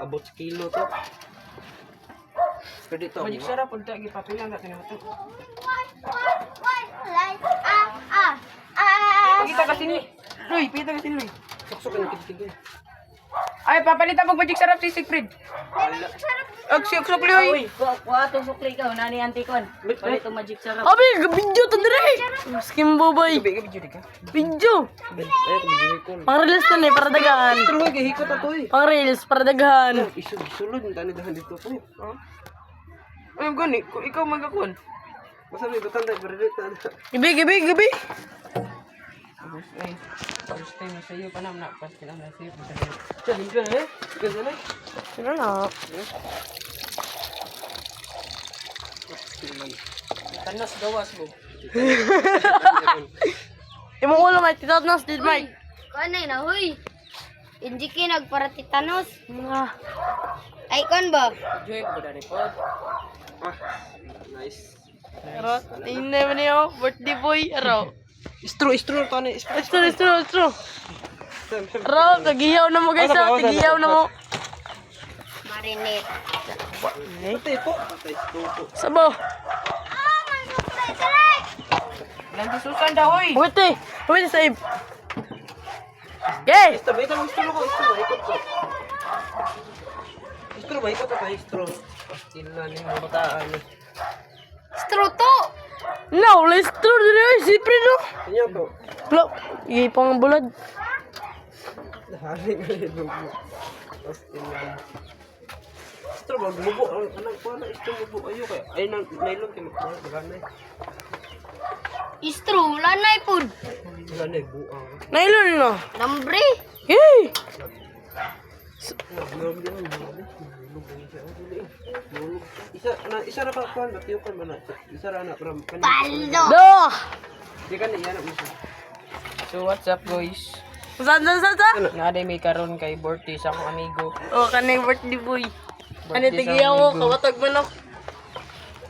Abot sa kilo to. Pwede to. Magic sarap pud ta gipapilan ta tinimo to. Kita kasi ni. Luy, kita kasi Luy. Suksok na kitigil. Ay papalitan pag magic sarap si Sigfrid. Ag siksok Luy. Kuha itong sukli ka, nani antikon. Pwede itong magic sarap. Abi, video to dire. Skimbo boy. Gabi gabi jud ka. Video. Ay, ko bigay ko. Pang reels to ni para daghan. Tuloy kay hikot ato eh. Pang reels para daghan. Isulod ng tani dahan dito po. Ay gani, ikaw magakon. Basta may batang tayo pero dito. Gibi. Ay, first time sa iyo pa na pas kailan na safe. Jadi ka eh. Kasi na. Sino na? Tanos gawas mo. Imong ulo may titanos dit Mike. Kanay na, huy. Hindi ki nagparatitanos. Ah, Ay, kon ba? Joy ko dali pod. Nice. pero tingnan mo niyo, birthday boy araw. Istro to ni. Estro. Araw, kagiyaw na mo guys, kagiyaw na mo. Marinate. Patay po. Patay po. Sabo. Lang susan daw hoy. Wait, save. Yay! Istro ko. Ikot ko. Istro ba? Ikot ako. Istro. Pastilan yung mga bataan. Struto! No, let's throw the race, sipre no. Kanya to. Plop, ipang bulad. Dahali ka rin lubo. Pastilan. Istro ba? Lubo. Anong pa na? Istro lubo. Ayo kaya. Ay, nailon kayo. Magana eh. Istro, wala na ipod. Magana eh. Buang. Nailon no. Lambre. Yay! Isa na pa kuan batiukan ba na? Isa ra na from Paldo. Do! Di kan iya na mo. So what's up guys? Saan? Naday may karon kay birthday sa akong amigo. Oh, kanay birthday boy. Ano Birthday sa tigiyaw mo, amigo. kawatag manok.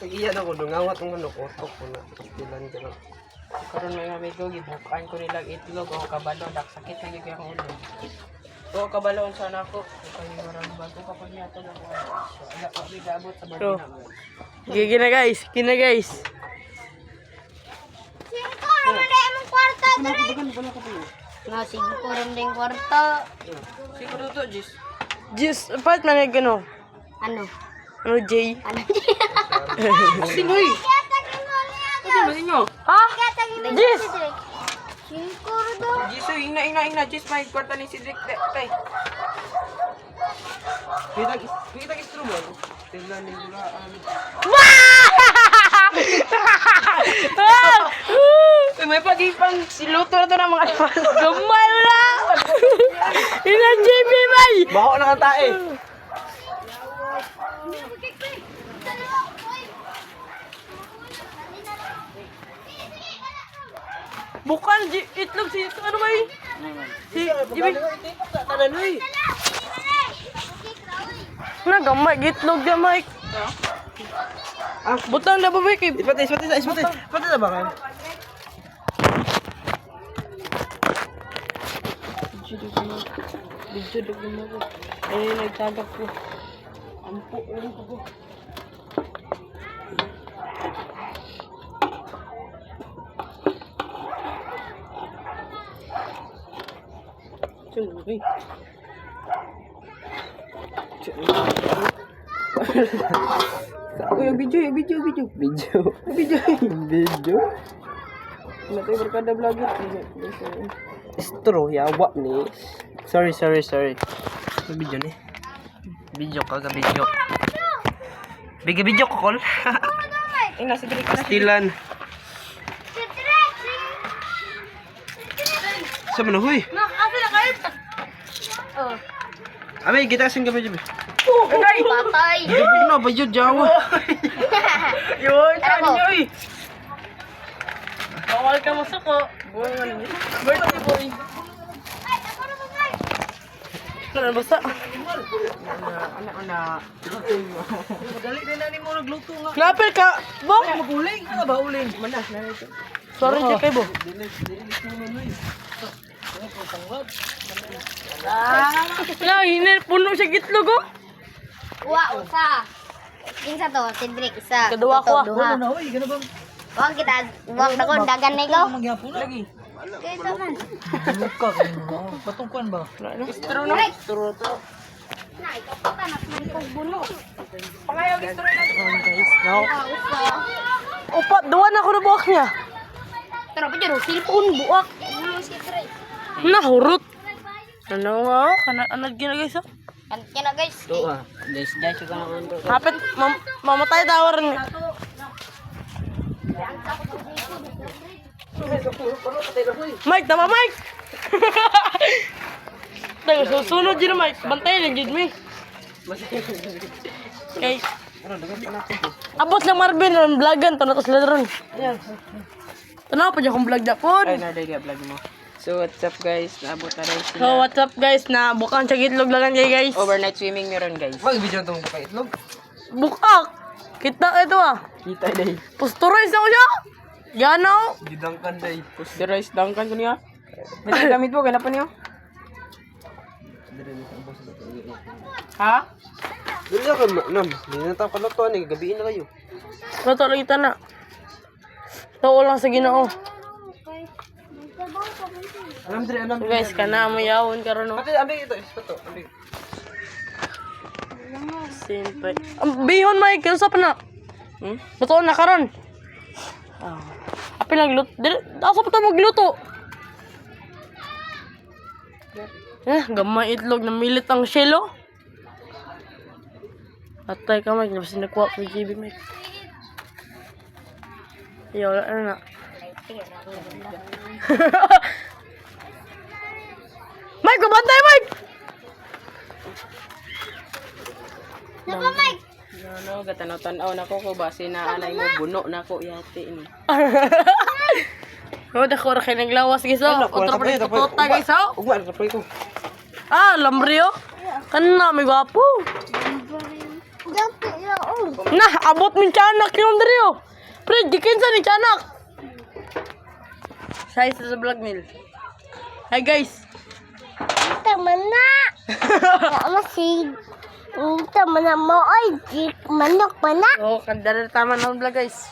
Iya na ko ngawat ng ano kotok ko na. Pastilan ka na. Karon may amigo gibukaan ko nilang itlog o kabalo dak sakit na gyud ang ulo. O kabalo sana ako. Kay marang bago ka pa niya to na ko. Ala pa bigabot sa birthday So. na mo. Gina guys. Singko, ano na yung kwarta dire? Nasigo ko rin din kwarta. Siguro to Jis. Just, part man ay gano. Ano? Ano, Jay? Ano? Sinoy? Ano ba inyo? Ha? Jis! Singko rin do. Jis ina Jis may kwarta ni Cedric tay. Kita instrument. Tilan ni bulaan. May pagipang siluto na to ng mga Gamay mo na! Ina JB bay! Baho na ang tae. Bukan, itlog si ito. Ano ba yun? Si Jimmy. Tananoy. Na, gamay. Itlog dyan, Mike. Butang na ba, Mike? Ispatay na ba kan? Video dugin mo ko. Ay, nagtagap ko. Ampo, ulit ko. Tuloy. Uy, video. Video. Wala tayo barkada vlogger. Istro yawa ni. Sorry. Video ni. Video ka ga video. Video ko call. Ina si Cedric. Pastilan. Sa man huy. Asa na kayo? Oh, Abi kita sing gabi jabi. patay. Gabi na ba yun Jawa? Yun, Ano? yoy. Bawal ka masuko. Birthday boy. Ano basta? Ana. Madali din na ni mo nagluto nga. Lapel ka! Bo! Uling, ano ba uling? Mana na ito. Sorry, Jack, bo. Wala, hinay, puno siya gitlog oh. Wa, usa. Kinsa to? Cedric, isa. Kedua ko, ah. Duha. Wag kita, wag na ko, dagan na ikaw. Lagi. Kaysa man. Istro na. Turo to. Na, ikaw pa na, buno. Pangayaw istro na. Guys, now. Usa. Upat, duwa na ako na buwak niya. Pero pa dyan, cellphone, buwak. Bulo si Trey. Nahurot. Ano nga, kanag gina guys oh. Kanit ka na guys. Guys, siya ka naman doon. Hapit, mamatay tawar ni. Mike, tama Mike! Tayo, susunod yun Mike. Bantay lang yun mi. Okay. Abot lang Marvin, ang vlogan. Tanong ko sila ron. Tanaw pa dyan kung vlog na po. Ay, naday ka vlog mo. So, what's up guys? Naabot na rin sila. So, what's up guys? Na bukan sa gitlog lang kayo guys. Overnight swimming meron guys. Mag-video itong pakaitlog. Bukak! Kita ito ah. Kita day. Posterize ako siya. Ganaw. Gidangkan day. Posterize dangkan ko niya. May gamit mo, kailan pa niyo? Ha? Dili ako, nam. Hindi na tayo kalutuan eh. Gabiin na kayo. Nato lang kita na. Tao lang sa Ginoo. Alam diri, alam. So guys, kana mo yawon karon no. Ate, ambil ito. Ito, ambil. Simple. Bihon Mike, kinsa pa na? Luto na karon. Apil nagluto. Asa pa ta magluto? Gamay itlog na milit ang shelo. Atay ka Mike, nabas nakuha ko GB Mike. Yo, ano na? Mike, kabantay Mike! Napa, Mike? No, gatanaw-tanaw na ko base na alay mo buno na ko yate ni. Oh, dako ra kay naglawas guys oh. Kontra pa dito tota guys oh. Ugma, kapay ko. Ah, lambrio. Kana may gwapo. Dapat ya, oh. Nah, abot min tiyanak yung drio. Pre, dikin sa ni tiyanak. Size sa vlog nil. Hi guys. Tama na. Tama si. Tama na mo, oy. Manok pa na. Oh, kandara tama na vlog guys.